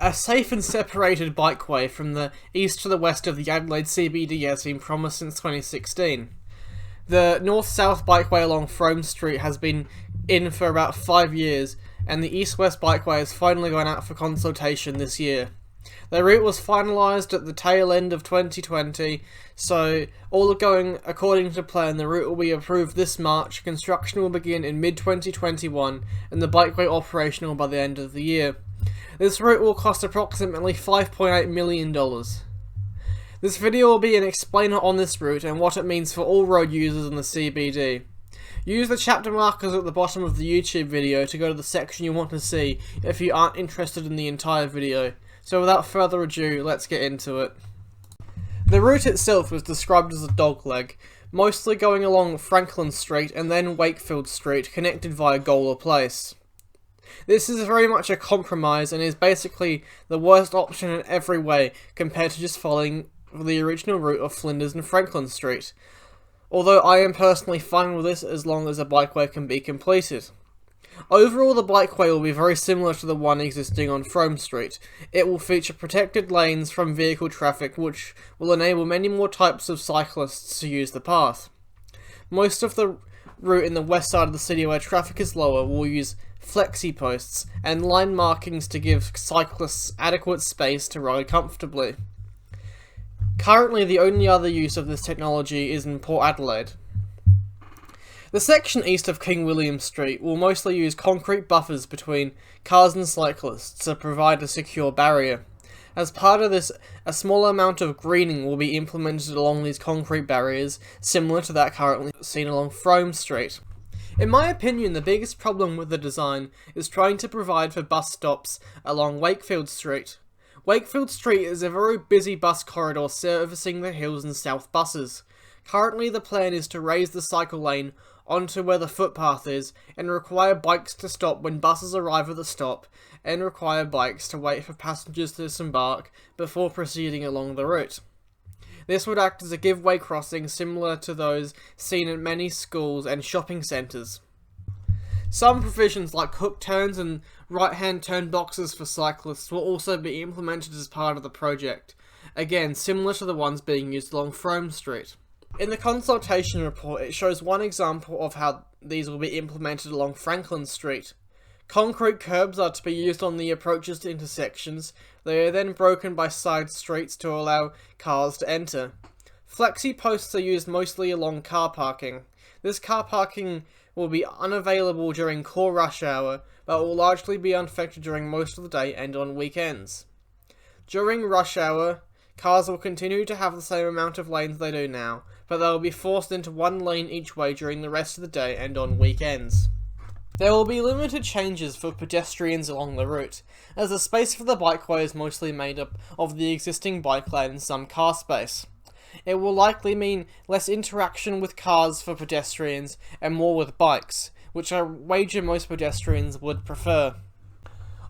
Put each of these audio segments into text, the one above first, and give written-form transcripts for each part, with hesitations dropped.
A safe and separated bikeway from the east to the west of the Adelaide CBD has been promised since 2016. The north-south bikeway along Frome Street has been in for about 5 years, and the east-west bikeway has finally gone out for consultation this year. The route was finalised at the tail end of 2020, so all going according to plan, the route will be approved this March, construction will begin in mid-2021, and the bikeway operational by the end of the year. This route will cost approximately $5.8 million. This video will be an explainer on this route and what it means for all road users in the CBD. Use the chapter markers at the bottom of the YouTube video to go to the section you want to see if you aren't interested in the entire video. So without further ado, let's get into it. The route itself was described as a dogleg, mostly going along Franklin Street and then Wakefield Street, connected via Gola Place. This is very much a compromise and is basically the worst option in every way compared to just following the original route of Flinders and Franklin Street, although I am personally fine with this as long as a bikeway can be completed. Overall, the bikeway will be very similar to the one existing on Frome Street. It will feature protected lanes from vehicle traffic, which will enable many more types of cyclists to use the path. Most of the route in the west side of the city where traffic is lower will use flexi posts and line markings to give cyclists adequate space to ride comfortably. Currently, the only other use of this technology is in Port Adelaide. The section east of King William Street will mostly use concrete buffers between cars and cyclists to provide a secure barrier. As part of this, a small amount of greening will be implemented along these concrete barriers, similar to that currently seen along Frome Street. In my opinion, the biggest problem with the design is trying to provide for bus stops along Wakefield Street. Wakefield Street is a very busy bus corridor servicing the Hills and South buses. Currently, the plan is to raise the cycle lane onto where the footpath is and require bikes to stop when buses arrive at the stop and require bikes to wait for passengers to disembark before proceeding along the route. This would act as a give-way crossing similar to those seen at many schools and shopping centres. Some provisions like hook turns and right-hand turn boxes for cyclists will also be implemented as part of the project, again similar to the ones being used along Frome Street. In the consultation report, it shows one example of how these will be implemented along Franklin Street. Concrete curbs are to be used on the approaches to intersections. They are then broken by side streets to allow cars to enter. Flexi posts are used mostly along car parking. This car parking will be unavailable during core rush hour, but will largely be unaffected during most of the day and on weekends. During rush hour, cars will continue to have the same amount of lanes they do now, but they will be forced into one lane each way during the rest of the day and on weekends. There will be limited changes for pedestrians along the route, as the space for the bikeway is mostly made up of the existing bike lane and some car space. It will likely mean less interaction with cars for pedestrians and more with bikes, which I wager most pedestrians would prefer.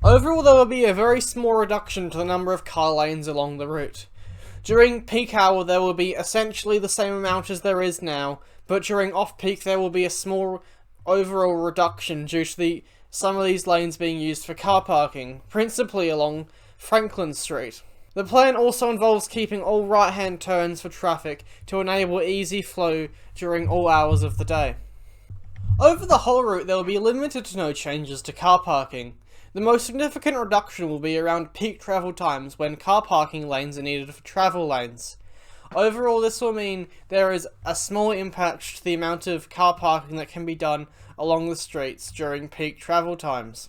Overall, there will be a very small reduction to the number of car lanes along the route. During peak hour there will be essentially the same amount as there is now, but during off-peak there will be a small overall reduction due to some of these lanes being used for car parking, principally along Franklin Street. The plan also involves keeping all right-hand turns for traffic to enable easy flow during all hours of the day. Over the whole route there will be limited to no changes to car parking. The most significant reduction will be around peak travel times when car parking lanes are needed for travel lanes. Overall, this will mean there is a small impact to the amount of car parking that can be done along the streets during peak travel times.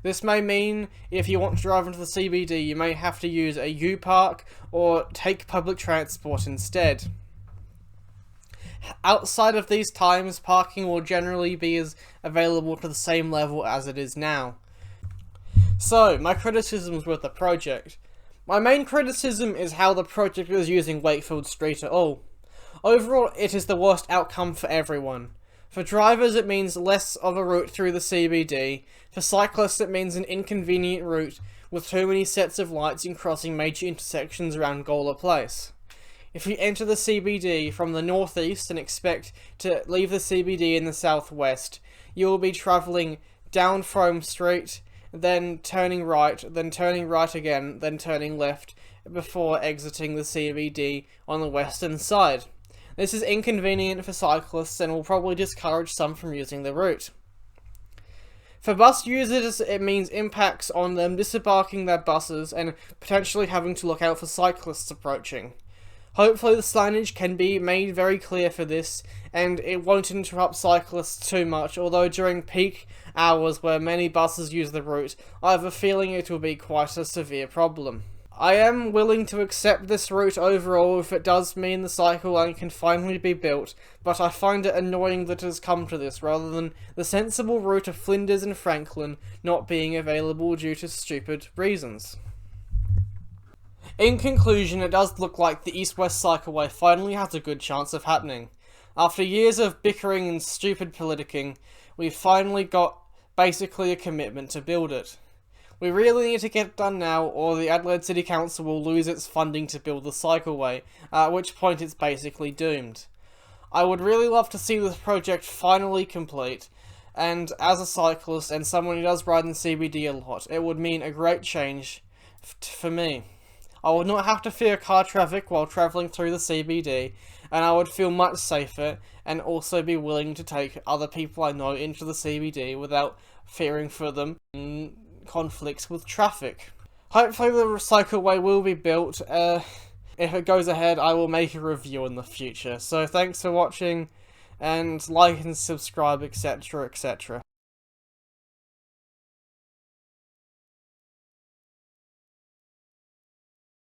This may mean if you want to drive into the CBD, you may have to use a U-Park or take public transport instead. Outside of these times, parking will generally be available to the same level as it is now. So, my criticisms with the project. My main criticism is how the project is using Wakefield Street at all. Overall, it is the worst outcome for everyone. For drivers, it means less of a route through the CBD. For cyclists, it means an inconvenient route with too many sets of lights in crossing major intersections around Gola Place. If you enter the CBD from the northeast and expect to leave the CBD in the southwest, you will be travelling down Frome Street then turning right, then turning right again, then turning left before exiting the CBD on the western side. This is inconvenient for cyclists and will probably discourage some from using the route. For bus users, it means impacts on them disembarking their buses and potentially having to look out for cyclists approaching. Hopefully the signage can be made very clear for this, and it won't interrupt cyclists too much, although during peak hours where many buses use the route, I have a feeling it will be quite a severe problem. I am willing to accept this route overall if it does mean the cycle lane can finally be built, but I find it annoying that it has come to this, rather than the sensible route of Flinders and Franklin not being available due to stupid reasons. In conclusion, it does look like the East-West Cycleway finally has a good chance of happening. After years of bickering and stupid politicking, we've finally got basically a commitment to build it. We really need to get it done now, or the Adelaide City Council will lose its funding to build the cycleway, at which point it's basically doomed. I would really love to see this project finally complete, and as a cyclist and someone who does ride in CBD a lot, it would mean a great change for me. I would not have to fear car traffic while travelling through the CBD, and I would feel much safer and also be willing to take other people I know into the CBD without fearing for them in conflicts with traffic. Hopefully the cycleway will be built. If it goes ahead, I will make a review in the future. So thanks for watching, and like and subscribe, etc, etc.